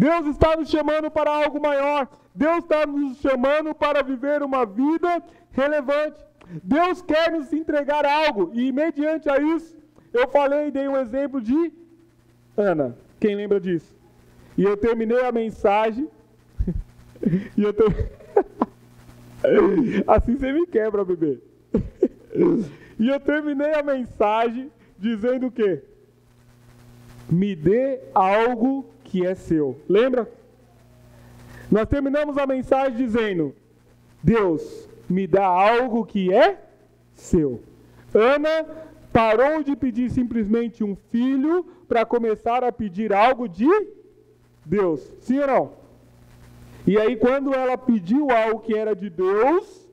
Deus está nos chamando para algo maior. Deus está nos chamando para viver uma vida relevante. Deus quer nos entregar algo. E mediante a isso, eu dei um exemplo de Ana. Quem lembra disso? E eu terminei a mensagem. Assim você me quebra, bebê. E eu terminei a mensagem dizendo o quê? Me dê algo que é seu. Lembra? Nós terminamos a mensagem dizendo: Deus, me dá algo que é seu. Ana parou de pedir simplesmente um filho para começar a pedir algo de Deus. Sim ou não? E aí quando ela pediu algo que era de Deus,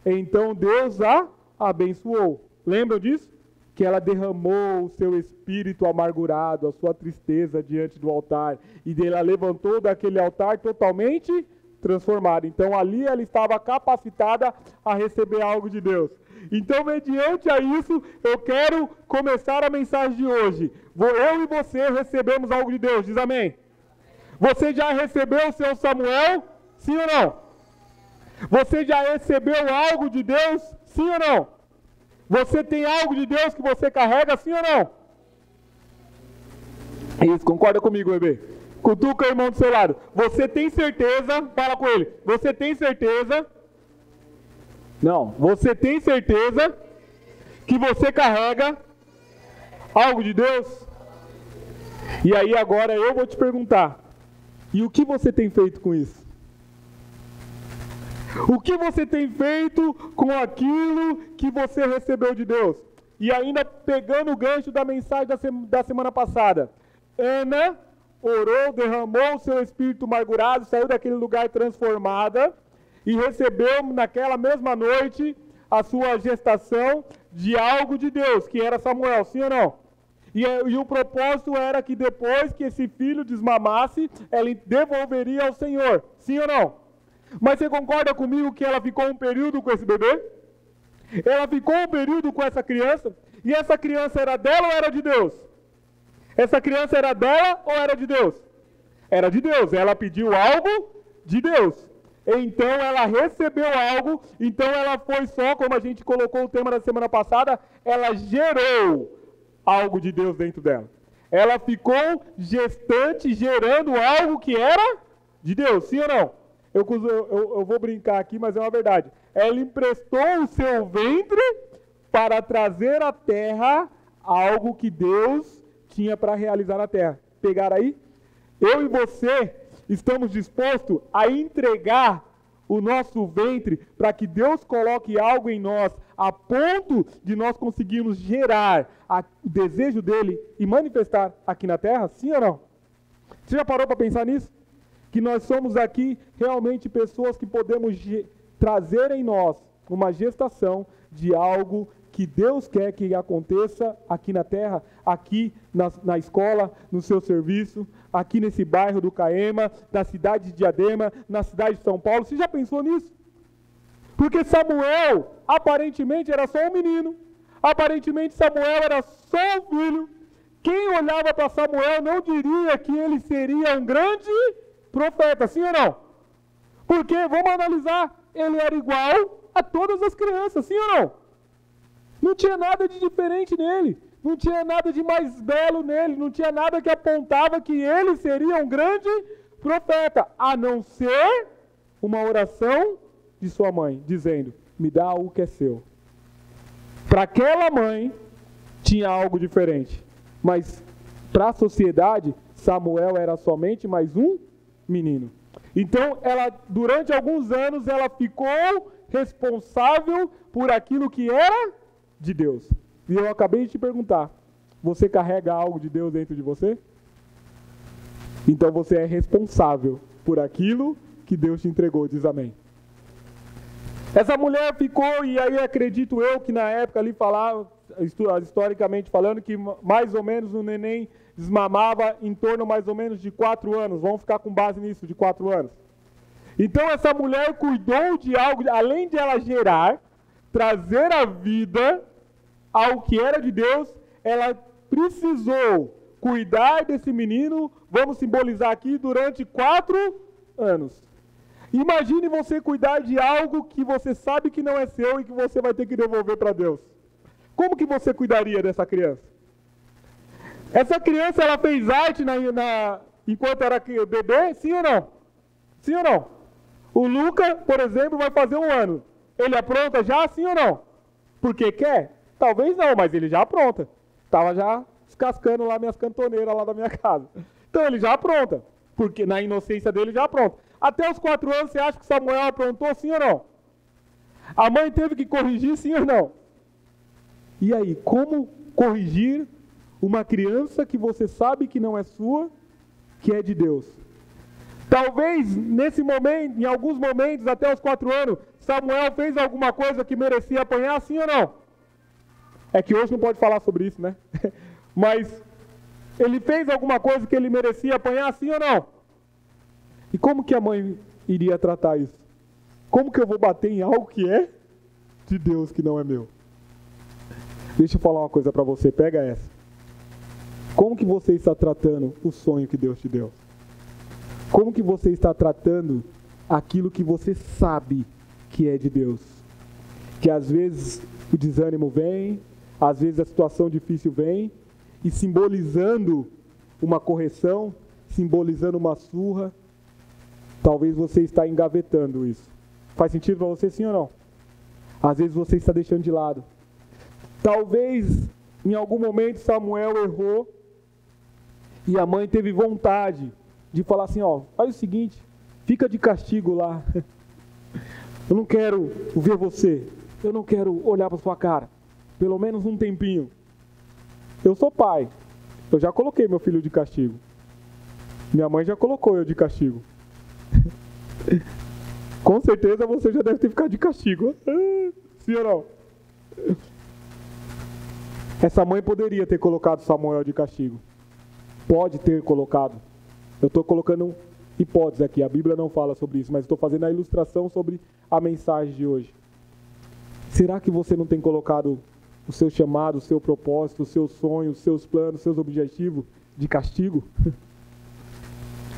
então Deus a abençoou. Lembram disso? Que ela derramou o seu espírito amargurado, a sua tristeza diante do altar. E ela levantou daquele altar totalmente transformada. Então ali ela estava capacitada a receber algo de Deus. Então, mediante a isso, eu quero começar a mensagem de hoje. Eu e você recebemos algo de Deus. Diz amém. Você já recebeu o seu Samuel? Sim ou não? Você já recebeu algo de Deus? Sim ou não? Você tem algo de Deus que você carrega? Sim ou não? Isso, concorda comigo, bebê? Cutuca o irmão do seu lado. Você tem certeza? Fala com ele. Você tem certeza? Não. Você tem certeza que você carrega algo de Deus? E aí agora eu vou te perguntar. E o que você tem feito com isso? O que você tem feito com aquilo que você recebeu de Deus? E ainda pegando o gancho da mensagem da semana passada. Ana orou, derramou o seu espírito amargurado, saiu daquele lugar transformada e recebeu naquela mesma noite a sua gestação de algo de Deus, que era Samuel, sim ou não? E o propósito era que depois que esse filho desmamasse, ela devolveria ao Senhor, sim ou não? Mas você concorda comigo que ela ficou um período com esse bebê? Ela ficou um período com essa criança? E essa criança era dela ou era de Deus? Essa criança era dela ou era de Deus? Era de Deus. Ela pediu algo de Deus. Então ela recebeu algo. Então ela foi só, como a gente colocou o tema da semana passada, ela gerou algo de Deus dentro dela. Ela ficou gestante, gerando algo que era de Deus. Sim ou não? Eu vou brincar aqui, mas é uma verdade. Ela emprestou o seu ventre para trazer à terra algo que Deus tinha para realizar na terra. Pegaram aí? Eu e você estamos dispostos a entregar o nosso ventre para que Deus coloque algo em nós a ponto de nós conseguirmos gerar o desejo dele e manifestar aqui na terra? Sim ou não? Você já parou para pensar nisso? Que nós somos aqui realmente pessoas que podemos trazer em nós uma gestação de algo que Deus quer que aconteça aqui na terra, aqui na escola, no seu serviço, aqui nesse bairro do Caema, na cidade de Diadema, na cidade de São Paulo. Você já pensou nisso? Porque Samuel, aparentemente, era só um menino. Aparentemente, Samuel era só um filho. Quem olhava para Samuel não diria que ele seria um grande profeta, sim ou não? Porque, vamos analisar, ele era igual a todas as crianças, sim ou não? Não tinha nada de diferente nele, não tinha nada de mais belo nele, não tinha nada que apontava que ele seria um grande profeta, a não ser uma oração de sua mãe, dizendo, me dá algo que é seu. Para aquela mãe, tinha algo diferente, mas para a sociedade, Samuel era somente mais um menino. Então, durante alguns anos, ela ficou responsável por aquilo que era de Deus. E eu acabei de te perguntar, você carrega algo de Deus dentro de você? Então você é responsável por aquilo que Deus te entregou, diz amém. Essa mulher ficou, e aí acredito eu que na época ali falava, historicamente falando, que mais ou menos o neném desmamava em torno mais ou menos de 4 anos. Vamos ficar com base nisso, de 4 anos. Então essa mulher cuidou de algo, além de ela gerar, trazer à vida algo que era de Deus, ela precisou cuidar desse menino, vamos simbolizar aqui, durante 4 anos. Imagine você cuidar de algo que você sabe que não é seu e que você vai ter que devolver para Deus. Como que você cuidaria dessa criança? Essa criança, ela fez arte enquanto era bebê, sim ou não? Sim ou não? O Luca, por exemplo, vai fazer 1 ano. Ele apronta já, sim ou não? Porque quer? Talvez não, mas ele já apronta. Estava já descascando lá minhas cantoneiras lá da minha casa. Então ele já apronta. Porque na inocência dele já apronta. Até os 4 anos, você acha que Samuel aprontou, sim ou não? A mãe teve que corrigir, sim ou não? E aí, como corrigir uma criança que você sabe que não é sua, que é de Deus? Talvez, nesse momento, em alguns momentos, até os 4 anos, Samuel fez alguma coisa que merecia apanhar, sim ou não? É que hoje não pode falar sobre isso, né? Mas ele fez alguma coisa que ele merecia apanhar, sim ou não? E como que a mãe iria tratar isso? Como que eu vou bater em algo que é de Deus, que não é meu? Deixa eu falar uma coisa para você, pega essa. Como que você está tratando o sonho que Deus te deu? Como que você está tratando aquilo que você sabe que é de Deus? Que às vezes o desânimo vem, às vezes a situação difícil vem, e simbolizando uma correção, simbolizando uma surra, talvez você está engavetando isso. Faz sentido para você, sim ou não? Às vezes você está deixando de lado. Talvez em algum momento Samuel errou e a mãe teve vontade de falar assim, ó, faz o seguinte, fica de castigo lá. Eu não quero ver você, eu não quero olhar para sua cara, pelo menos um tempinho. Eu sou pai, eu já coloquei meu filho de castigo. Minha mãe já colocou eu de castigo. Com certeza você já deve ter ficado de castigo. Sim ou não? Essa mãe poderia ter colocado Samuel de castigo. Pode ter colocado. Eu estou colocando hipótese aqui. A Bíblia não fala sobre isso, mas estou fazendo a ilustração sobre a mensagem de hoje. Será que você não tem colocado o seu chamado, o seu propósito, os seus sonhos, os seus planos, os seus objetivos de castigo?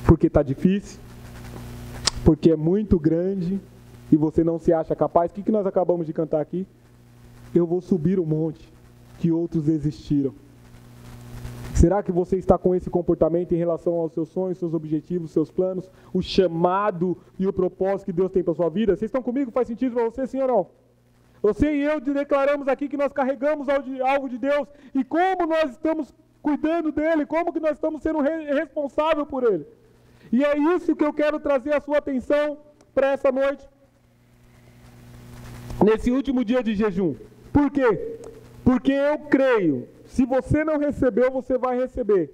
Porque está difícil? Porque é muito grande e você não se acha capaz? O que nós acabamos de cantar aqui? Eu vou subir um monte que outros desistiram. Será que você está com esse comportamento em relação aos seus sonhos, seus objetivos, seus planos, o chamado e o propósito que Deus tem para a sua vida? Vocês estão comigo? Faz sentido para você, sim ou não? Você e eu declaramos aqui que nós carregamos algo de Deus e como nós estamos cuidando dele, como que nós estamos sendo responsáveis por ele. E é isso que eu quero trazer a sua atenção para essa noite, nesse último dia de jejum. Por quê? Porque eu creio, se você não recebeu, você vai receber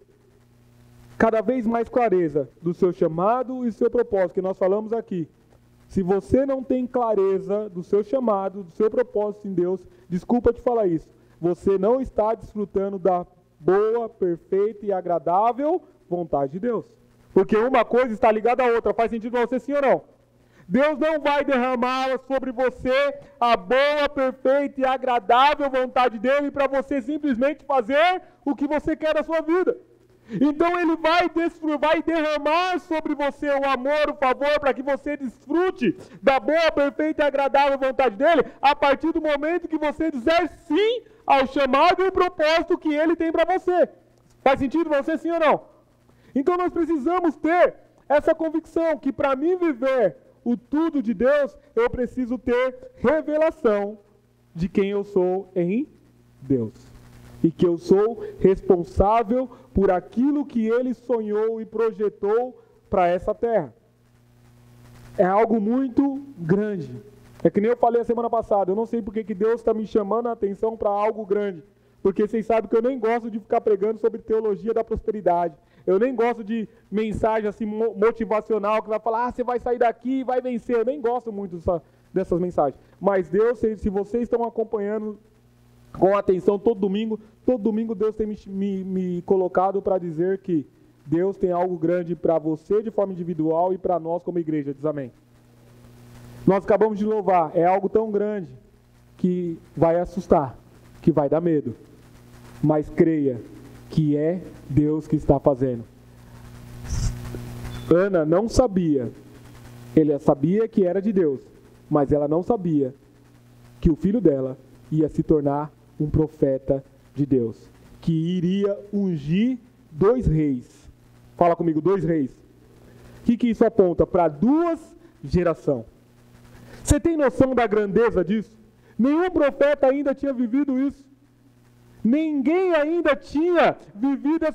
cada vez mais clareza do seu chamado e seu propósito, que nós falamos aqui. Se você não tem clareza do seu chamado, do seu propósito em Deus, desculpa te falar isso, você não está desfrutando da boa, perfeita e agradável vontade de Deus. Porque uma coisa está ligada à outra. Faz sentido para você, sim ou não? Deus não vai derramar sobre você a boa, perfeita e agradável vontade dele para você simplesmente fazer o que você quer da sua vida. Então ele vai derramar sobre você o amor, o favor, para que você desfrute da boa, perfeita e agradável vontade dele, a partir do momento que você dizer sim ao chamado e ao propósito que ele tem para você. Faz sentido para você, sim ou não? Então nós precisamos ter essa convicção que para mim viver o tudo de Deus, eu preciso ter revelação de quem eu sou em Deus. E que eu sou responsável por aquilo que Ele sonhou e projetou para essa terra. É algo muito grande. É que nem eu falei a semana passada, eu não sei porque que Deus está me chamando a atenção para algo grande. Porque vocês sabem que eu nem gosto de ficar pregando sobre teologia da prosperidade. Eu nem gosto de mensagem assim motivacional que vai falar, você vai sair daqui e vai vencer. Eu nem gosto muito dessas mensagens. Mas Deus, se vocês estão acompanhando com atenção todo domingo Deus tem me colocado para dizer que Deus tem algo grande para você de forma individual e para nós como igreja. Diz amém. Nós acabamos de louvar. É algo tão grande que vai assustar, que vai dar medo. Mas creia que é Deus que está fazendo. Ana não sabia, ela sabia que era de Deus, mas ela não sabia que o filho dela ia se tornar um profeta de Deus, que iria ungir 2 reis. Fala comigo, 2 reis. O que isso aponta? Para 2 gerações. Você tem noção da grandeza disso? Nenhum profeta ainda tinha vivido isso. Ninguém ainda tinha vivido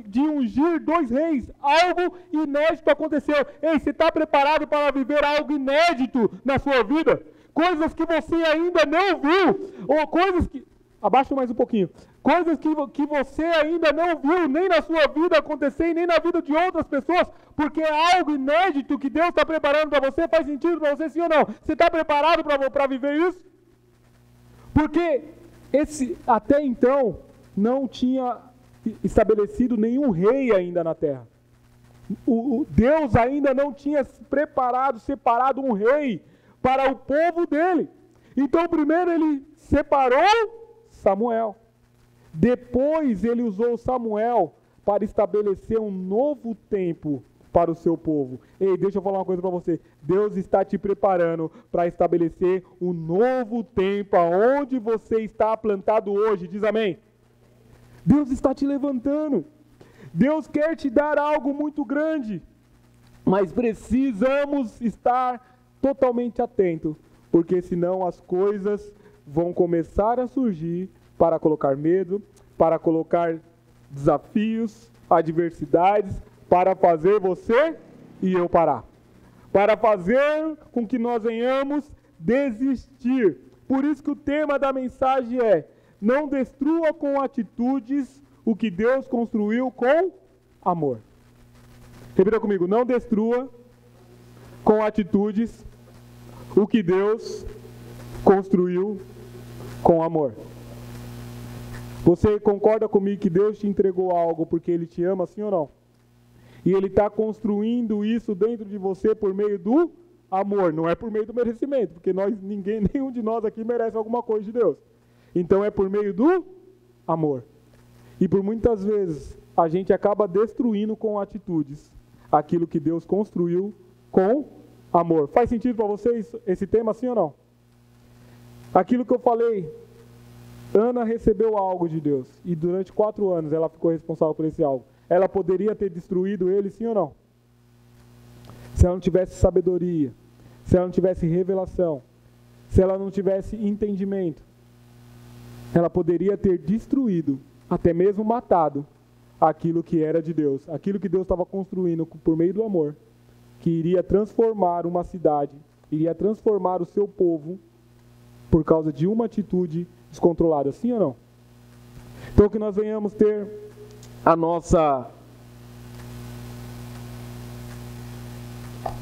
de ungir 2 reis. Algo inédito aconteceu. Ei, você está preparado para viver algo inédito na sua vida? Coisas que você ainda não viu. Ou coisas que... Abaixa mais um pouquinho. Coisas que você ainda não viu nem na sua vida acontecer e nem na vida de outras pessoas. Porque é algo inédito que Deus está preparando para você. Faz sentido para você, sim ou não? Você está preparado para viver isso? Porque até então não tinha estabelecido nenhum rei ainda na terra. Deus ainda não tinha separado um rei para o povo dele. Então primeiro ele separou Samuel. Depois ele usou Samuel para estabelecer um novo tempo para o seu povo. Ei, deixa eu falar uma coisa para você. Deus está te preparando para estabelecer um novo tempo aonde você está plantado hoje. Diz amém. Deus está te levantando. Deus quer te dar algo muito grande. Mas precisamos estar totalmente atentos, porque senão as coisas vão começar a surgir para colocar medo, para colocar desafios, adversidades, para fazer você e eu parar. Para fazer com que nós venhamos desistir. Por isso que o tema da mensagem é: não destrua com atitudes o que Deus construiu com amor. Repita comigo: não destrua com atitudes o que Deus construiu com amor. Você concorda comigo que Deus te entregou algo porque Ele te ama, sim ou não? E Ele está construindo isso dentro de você por meio do amor, não é por meio do merecimento, porque nenhum de nós aqui merece alguma coisa de Deus. Então é por meio do amor. E por muitas vezes a gente acaba destruindo com atitudes aquilo que Deus construiu com amor. Faz sentido para vocês esse tema, sim ou não? Aquilo que eu falei, Ana recebeu algo de Deus e durante 4 anos ela ficou responsável por esse algo. Ela poderia ter destruído ele, sim ou não? Se ela não tivesse sabedoria, se ela não tivesse revelação, se ela não tivesse entendimento, ela poderia ter destruído, até mesmo matado, aquilo que era de Deus, aquilo que Deus estava construindo por meio do amor, que iria transformar uma cidade, iria transformar o seu povo por causa de uma atitude descontrolada, sim ou não? Então que nós venhamos ter a nossa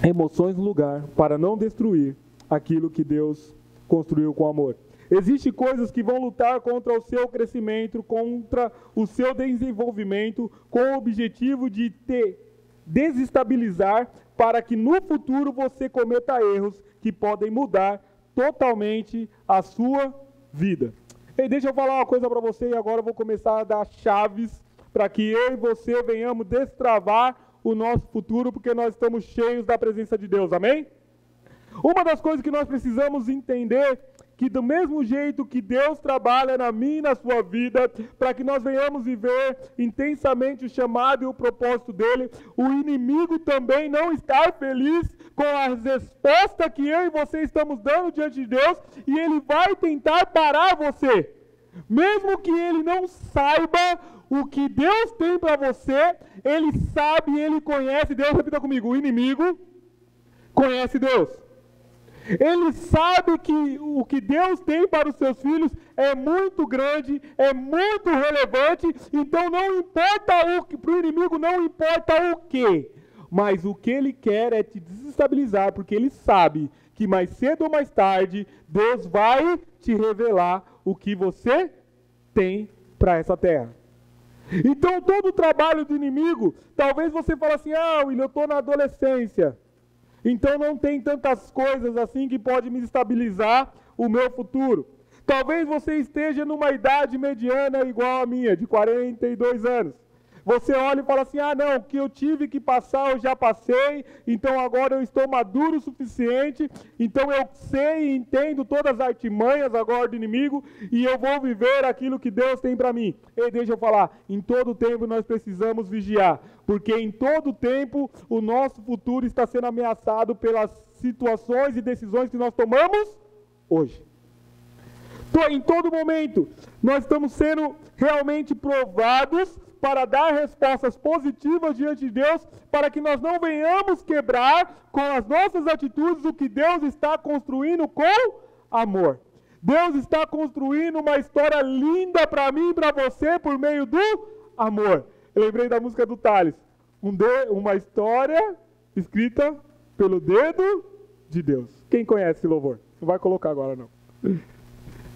emoções no lugar para não destruir aquilo que Deus construiu com amor. Existem coisas que vão lutar contra o seu crescimento, contra o seu desenvolvimento, com o objetivo de te desestabilizar para que no futuro você cometa erros que podem mudar totalmente a sua vida. E deixa eu falar uma coisa para você e agora eu vou começar a dar chaves para que eu e você venhamos destravar o nosso futuro, porque nós estamos cheios da presença de Deus, amém? Uma das coisas que nós precisamos entender, que do mesmo jeito que Deus trabalha na minha e na sua vida, para que nós venhamos viver intensamente o chamado e o propósito dele, o inimigo também não está feliz com as respostas que eu e você estamos dando diante de Deus, e ele vai tentar parar você. Mesmo que ele não saiba o que Deus tem para você, ele sabe, ele conhece Deus. Repita comigo: o inimigo conhece Deus. Ele sabe que o que Deus tem para os seus filhos é muito grande, é muito relevante, então não importa para o inimigo, não importa o que, mas o que ele quer é te desestabilizar, porque ele sabe que mais cedo ou mais tarde, Deus vai te revelar o que você tem para essa terra. Então todo o trabalho do inimigo, talvez você fale assim: ah, William, eu estou na adolescência, então não tem tantas coisas assim que pode me estabilizar o meu futuro. Talvez você esteja numa idade mediana igual a minha, de 42 anos. Você olha e fala assim, não, o que eu tive que passar eu já passei, então agora eu estou maduro o suficiente, então eu sei e entendo todas as artimanhas agora do inimigo, e eu vou viver aquilo que Deus tem para mim. E deixa eu falar, em todo tempo nós precisamos vigiar, porque em todo tempo o nosso futuro está sendo ameaçado pelas situações e decisões que nós tomamos hoje. Em todo momento, nós estamos sendo realmente provados para dar respostas positivas diante de Deus, para que nós não venhamos quebrar com as nossas atitudes o que Deus está construindo com amor. Deus está construindo uma história linda para mim e para você por meio do amor. Eu lembrei da música do Thales. Uma história escrita pelo dedo de Deus. Quem conhece esse louvor? Não vai colocar agora não.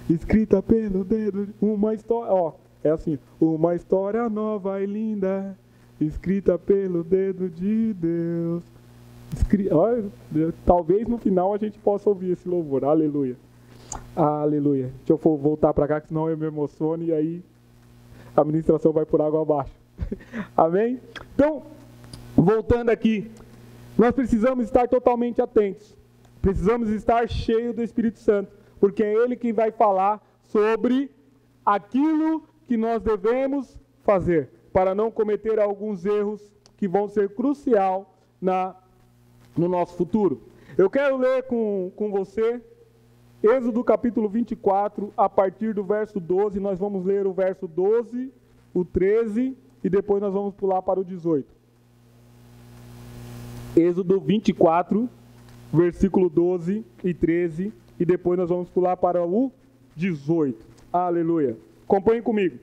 Escrita pelo dedo, uma história, é assim, uma história nova e linda, escrita pelo dedo de Deus. Talvez no final a gente possa ouvir esse louvor, aleluia. Aleluia. Deixa eu voltar para cá, que senão eu me emociono e aí a ministração vai por água abaixo. Amém? Então, voltando aqui, nós precisamos estar totalmente atentos, precisamos estar cheios do Espírito Santo, porque é Ele quem vai falar sobre aquilo que nós devemos fazer, para não cometer alguns erros que vão ser crucial no nosso futuro. Eu quero ler com você Êxodo capítulo 24, a partir do verso 12, nós vamos ler o verso 12, o 13, e depois nós vamos pular para o 18. Êxodo 24, versículo 12 e 13, e depois nós vamos pular para o 18. Aleluia. Acompanhe comigo.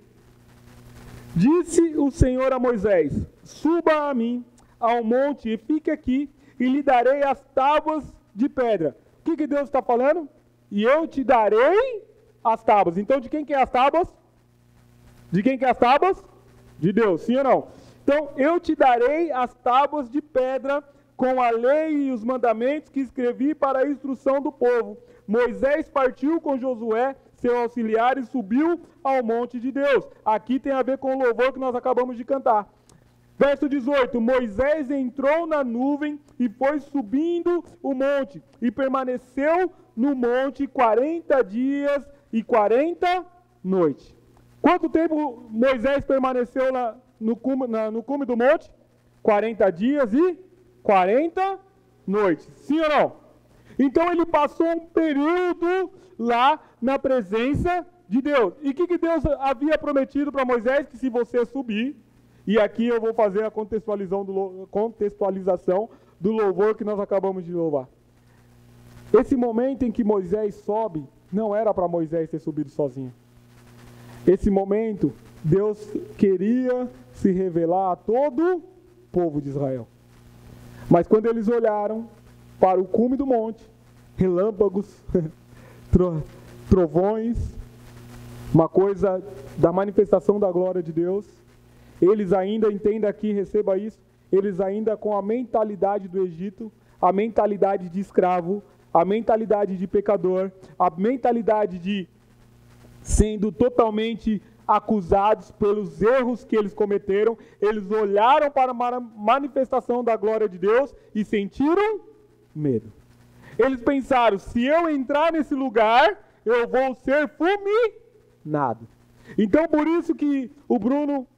Disse o Senhor a Moisés: suba a mim ao monte e fique aqui, e lhe darei as tábuas de pedra. O que Deus está falando? E eu te darei as tábuas. Então, de quem que é as tábuas? De quem que é as tábuas? De Deus, sim ou não? Então, eu te darei as tábuas de pedra com a lei e os mandamentos que escrevi para a instrução do povo. Moisés partiu com Josué, seu auxiliar, e subiu ao monte de Deus. Aqui tem a ver com o louvor que nós acabamos de cantar. Verso 18, Moisés entrou na nuvem e foi subindo o monte, e permaneceu no monte 40 dias e 40 noites. Quanto tempo Moisés permaneceu no cume do monte? 40 dias e 40 noites. Sim ou não? Então ele passou um período lá na presença de Deus. E o que Deus havia prometido para Moisés? Que se você subir, e aqui eu vou fazer a contextualização do louvor que nós acabamos de louvar. Esse momento em que Moisés sobe, não era para Moisés ter subido sozinho. Esse momento, Deus queria se revelar a todo o povo de Israel. Mas quando eles olharam para o cume do monte, relâmpagos, trovões, uma coisa da manifestação da glória de Deus, eles ainda, entenda aqui, receba isso, eles ainda com a mentalidade do Egito, a mentalidade de escravo, a mentalidade de pecador, a mentalidade de sendo totalmente acusados pelos erros que eles cometeram, eles olharam para a manifestação da glória de Deus e sentiram medo. Eles pensaram, se eu entrar nesse lugar, eu vou ser fulminado. Então, por isso que o Bruno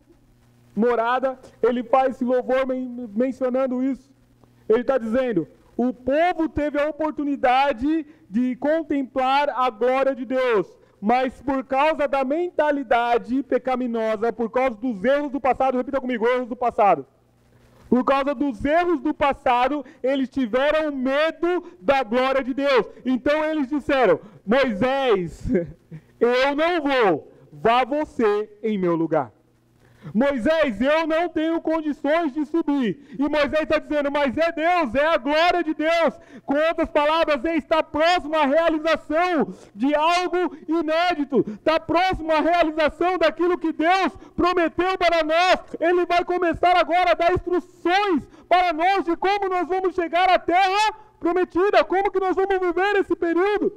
Morada, ele faz esse louvor mencionando isso. Ele está dizendo, o povo teve a oportunidade de contemplar a glória de Deus, mas por causa da mentalidade pecaminosa, por causa dos erros do passado, repita comigo, erros do passado. Por causa dos erros do passado, eles tiveram medo da glória de Deus. Então eles disseram, Moisés, eu não vou, vá você em meu lugar. Moisés, eu não tenho condições de subir. E Moisés está dizendo, mas é Deus, é a glória de Deus. Com outras palavras, ele está próximo à realização de algo inédito. Está próximo à realização daquilo que Deus prometeu para nós. Ele vai começar agora a dar instruções para nós de como nós vamos chegar à terra prometida. Como que nós vamos viver esse período.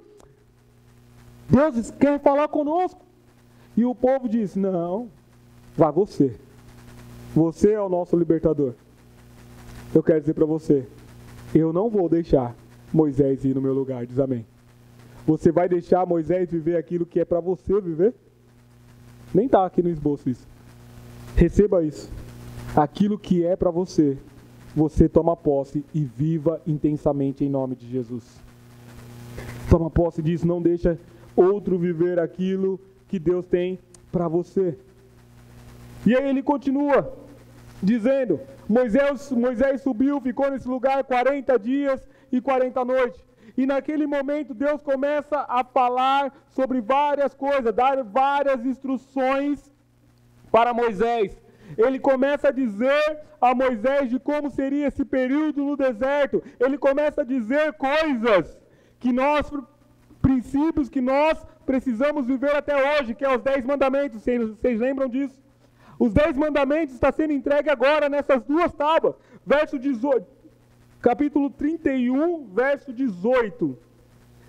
Deus quer falar conosco. E o povo disse, não, vá você. Você é o nosso libertador. Eu quero dizer para você, eu não vou deixar Moisés ir no meu lugar, diz amém. Você vai deixar Moisés viver aquilo que é para você viver? Nem está aqui no esboço isso. Receba isso. Aquilo que é para você, você toma posse e viva intensamente em nome de Jesus. Toma posse disso, não deixa outro viver aquilo que Deus tem para você. E aí ele continua dizendo, Moisés subiu, ficou nesse lugar 40 dias e 40 noites. E naquele momento Deus começa a falar sobre várias coisas, dar várias instruções para Moisés. Ele começa a dizer a Moisés de como seria esse período no deserto. Ele começa a dizer coisas que princípios que nós precisamos viver até hoje, que é os 10 mandamentos. Vocês lembram disso? Os 10 mandamentos estão sendo entregues agora nessas duas tábuas. Verso 18, capítulo 31, verso 18.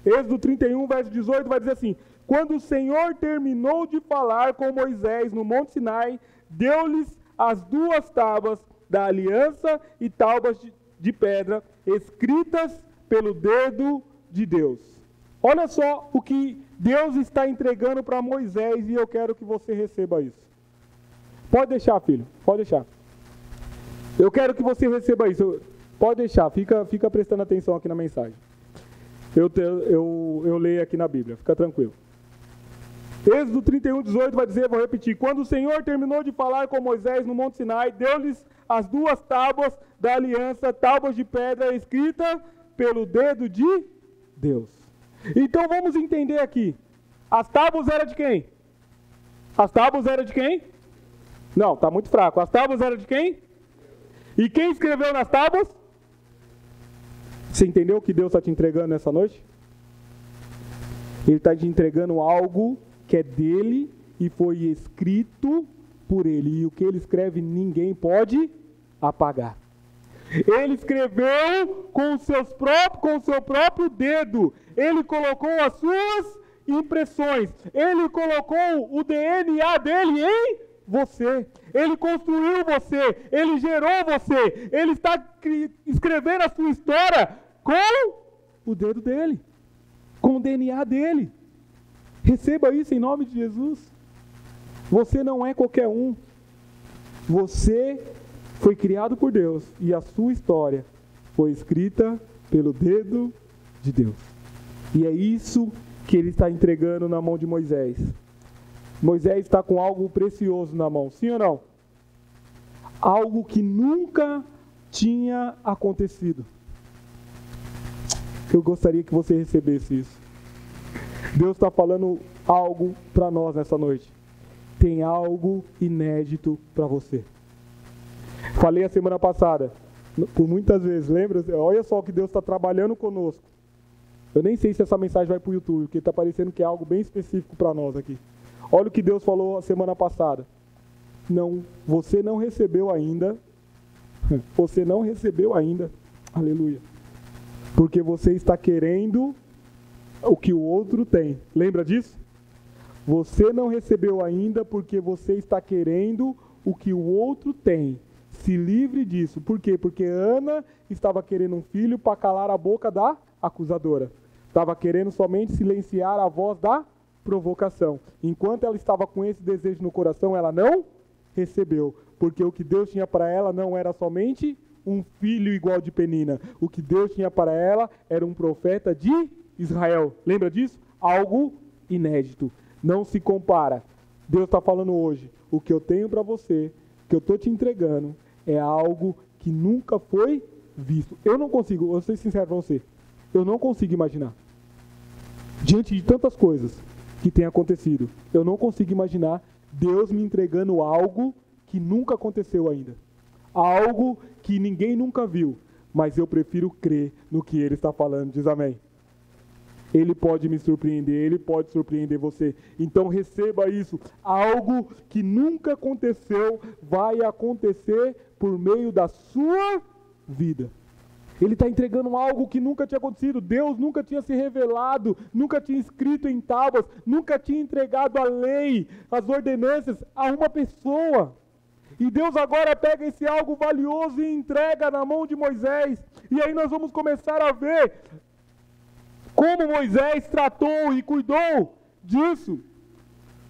Êxodo 31, verso 18 vai dizer assim: quando o Senhor terminou de falar com Moisés no Monte Sinai, deu-lhes as duas tábuas da aliança e tábuas de pedra, escritas pelo dedo de Deus. Olha só o que Deus está entregando para Moisés, e eu quero que você receba isso. Pode deixar, filho, pode deixar. Eu quero que você receba isso. Pode deixar, fica prestando atenção aqui na mensagem. Eu leio aqui na Bíblia, fica tranquilo. Êxodo 31, 18 vai dizer, vou repetir: quando o Senhor terminou de falar com Moisés no Monte Sinai, deu-lhes as duas tábuas da aliança, tábuas de pedra escritas pelo dedo de Deus. Então vamos entender aqui. As tábuas eram de quem? As tábuas eram de quem? Não, está muito fraco. As tábuas eram de quem? E quem escreveu nas tábuas? Você entendeu o que Deus está te entregando nessa noite? Ele está te entregando algo que é dele e foi escrito por ele. E o que ele escreve ninguém pode apagar. Ele escreveu com o seu próprio dedo. Ele colocou as suas impressões. Ele colocou o DNA dele em você. Ele construiu você. Ele gerou você. Ele está escrevendo a sua história com o dedo dele, com o DNA dele. Receba isso em nome de Jesus. Você não é qualquer um. Você foi criado por Deus e a sua história foi escrita pelo dedo de Deus. E é isso que ele está entregando na mão de Moisés. Moisés está com algo precioso na mão, sim ou não? Algo que nunca tinha acontecido. Eu gostaria que você recebesse isso. Deus está falando algo para nós nessa noite. Tem algo inédito para você. Falei a semana passada, por muitas vezes, lembra? Olha só que Deus está trabalhando conosco. Eu nem sei se essa mensagem vai para o YouTube, porque está parecendo que é algo bem específico para nós aqui. Olha o que Deus falou a semana passada. Não, você não recebeu ainda. Você não recebeu ainda. Aleluia. Porque você está querendo o que o outro tem. Lembra disso? Você não recebeu ainda porque você está querendo o que o outro tem. Se livre disso. Por quê? Porque Ana estava querendo um filho para calar a boca da acusadora. Estava querendo somente silenciar a voz da provocação. Enquanto ela estava com esse desejo no coração, ela não recebeu. Porque o que Deus tinha para ela não era somente um filho igual de Penina. O que Deus tinha para ela era um profeta de Israel. Lembra disso? Algo inédito. Não se compara. Deus está falando hoje. O que eu tenho para você, que eu estou te entregando, é algo que nunca foi visto. Eu não consigo, vou ser sincero para você, eu não consigo imaginar. Diante de tantas coisas que têm acontecido, eu não consigo imaginar Deus me entregando algo que nunca aconteceu ainda. Algo que ninguém nunca viu. Mas eu prefiro crer no que Ele está falando. Diz amém. Ele pode me surpreender, Ele pode surpreender você. Então receba isso. Algo que nunca aconteceu vai acontecer por meio da sua vida. Ele está entregando algo que nunca tinha acontecido. Deus nunca tinha se revelado, nunca tinha escrito em tábuas, nunca tinha entregado a lei, as ordenanças a uma pessoa. E Deus agora pega esse algo valioso e entrega na mão de Moisés. E aí nós vamos começar a ver como Moisés tratou e cuidou disso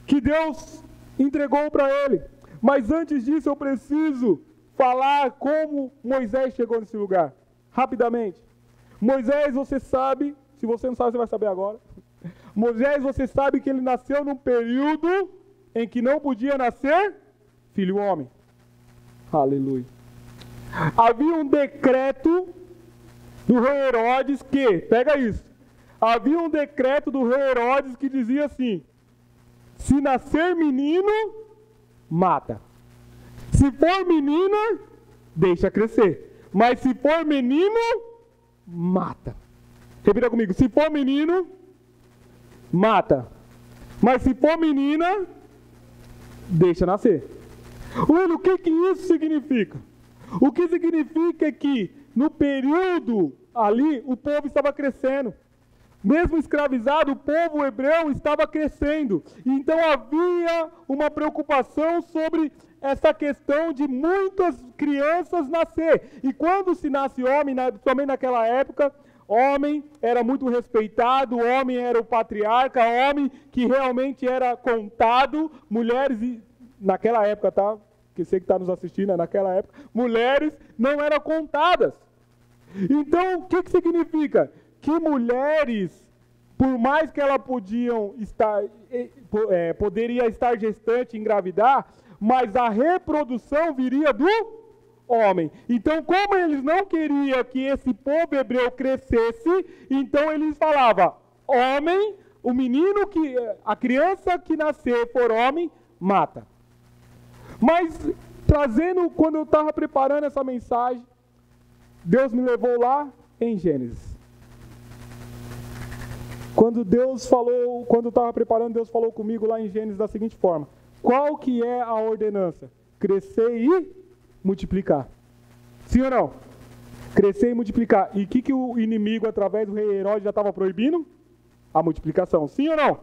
que Deus entregou para ele. Mas antes disso eu preciso falar como Moisés chegou nesse lugar. Rapidamente. Moisés, você sabe, se você não sabe, você vai saber agora. Moisés, você sabe que ele nasceu num período em que não podia nascer filho homem. Aleluia. Havia um decreto do rei Herodes que, pega isso, havia um decreto do rei Herodes que dizia assim: se nascer menino, mata. Se for menina, deixa crescer. Mas se for menino, mata. Repita comigo. Se for menino, mata. Mas se for menina, deixa nascer. O que isso significa? O que significa é que no período ali, o povo estava crescendo. Mesmo escravizado, o povo hebreu estava crescendo. Então havia uma preocupação sobre essa questão de muitas crianças nascer. E quando se nasce homem, somente naquela época, homem era muito respeitado, homem era o patriarca, homem que realmente era contado, mulheres, naquela época, tá? Que você que está nos assistindo, naquela época, mulheres não eram contadas. Então, o que significa? Que mulheres, por mais que elas poderia estar gestante, engravidar, mas a reprodução viria do homem. Então, como eles não queriam que esse povo hebreu crescesse, então eles falavam: homem, o menino a criança que nascer for homem, mata. Mas quando eu estava preparando essa mensagem, Deus me levou lá em Gênesis. Quando eu estava preparando, Deus falou comigo lá em Gênesis da seguinte forma: qual que é a ordenança? Crescer e multiplicar. Sim ou não? Crescer e multiplicar. E o que o inimigo, através do rei Herodes, já estava proibindo? A multiplicação. Sim ou não?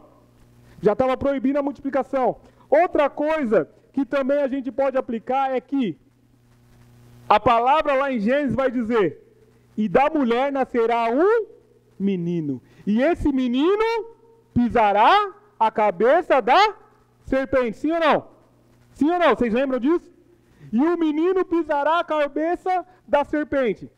Já estava proibindo a multiplicação. Outra coisa que também a gente pode aplicar é que a palavra lá em Gênesis vai dizer: e da mulher nascerá um menino, e esse menino pisará a cabeça da serpente. Sim ou não? Sim ou não? Vocês lembram disso? E o menino pisará a cabeça da serpente.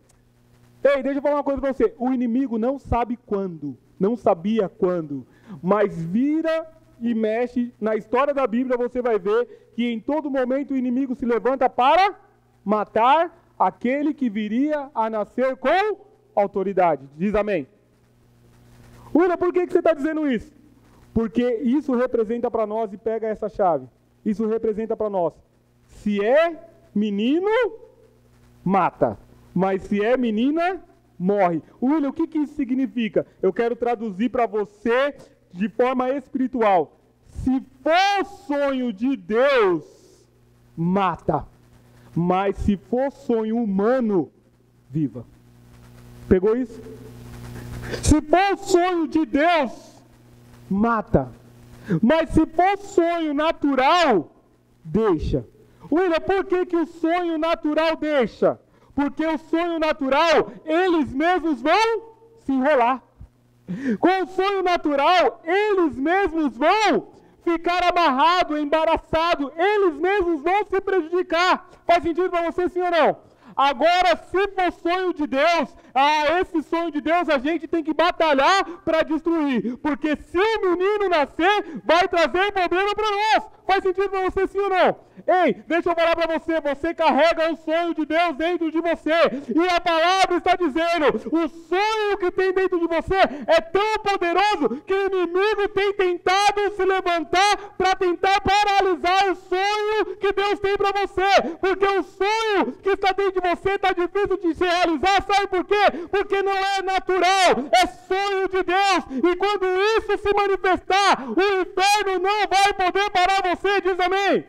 Ei, deixa eu falar uma coisa para você. O inimigo não sabe quando, não sabia quando, mas vira e mexe. Na história da Bíblia você vai ver que em todo momento o inimigo se levanta para matar aquele que viria a nascer com autoridade. Diz amém. William, por que você está dizendo isso? Porque isso representa para nós, e pega essa chave, isso representa para nós: se é menino, mata, mas se é menina, morre. William, o que isso significa? Eu quero traduzir para você de forma espiritual. Se for sonho de Deus, mata, mas se for sonho humano, viva. Pegou isso? Se for sonho de Deus, mata. Mas se for sonho natural, deixa. William, por que o sonho natural deixa? Porque o sonho natural, eles mesmos vão se enrolar. Com o sonho natural, eles mesmos vão ficar amarrados, embaraçados, eles mesmos vão se prejudicar. Faz sentido para você, sim ou não? Agora, se for sonho de Deus, esse sonho de Deus a gente tem que batalhar para destruir. Porque se o menino nascer, vai trazer problema para nós. Faz sentido para você, sim ou não? Ei, deixa eu falar para você, você carrega o sonho de Deus dentro de você. E a palavra está dizendo, o sonho que tem dentro de você é tão poderoso que o inimigo tem tentado se levantar para tentar paralisar o sonho que Deus tem para você. Porque o sonho que está dentro de você está difícil de se realizar, sabe por quê? Porque não é natural, é sonho de Deus. E quando isso se manifestar, o inferno não vai poder parar você, diz amém.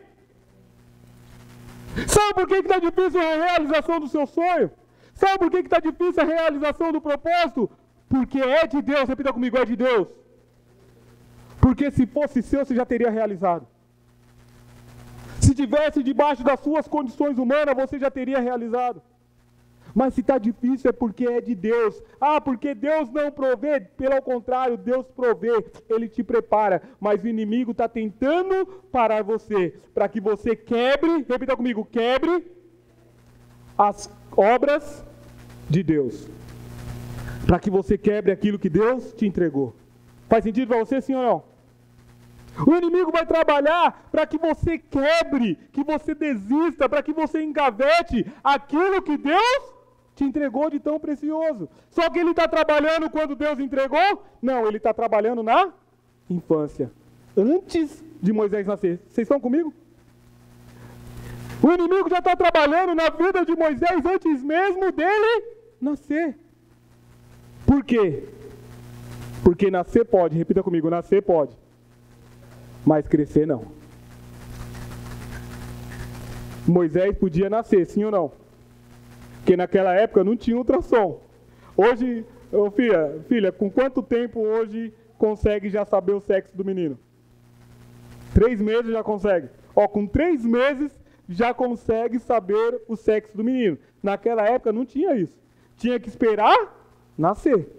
Sabe por que está difícil a realização do seu sonho? Sabe por que está difícil a realização do propósito? Porque é de Deus, repita comigo, é de Deus. Porque se fosse seu, você já teria realizado. Se tivesse debaixo das suas condições humanas, você já teria realizado. Mas se está difícil é porque é de Deus. Ah, porque Deus não provê. Pelo contrário, Deus provê. Ele te prepara. Mas o inimigo está tentando parar você. Para que você quebre, repita comigo, quebre as obras de Deus. Para que você quebre aquilo que Deus te entregou. Faz sentido para você, sim ou não? O inimigo vai trabalhar para que você quebre, que você desista, para que você engavete aquilo que Deus te entregou de tão precioso. Só que ele está trabalhando quando Deus entregou? Não, ele está trabalhando na infância. Antes de Moisés nascer. Vocês estão comigo? O inimigo já está trabalhando na vida de Moisés antes mesmo dele nascer. Por quê? Porque nascer pode, repita comigo, nascer pode. Mas crescer não. Moisés podia nascer, sim ou não? Porque naquela época não tinha ultrassom. Hoje, filha, com quanto tempo hoje consegue já saber o sexo do menino? 3 meses já consegue. Com 3 meses já consegue saber o sexo do menino. Naquela época não tinha isso. Tinha que esperar nascer.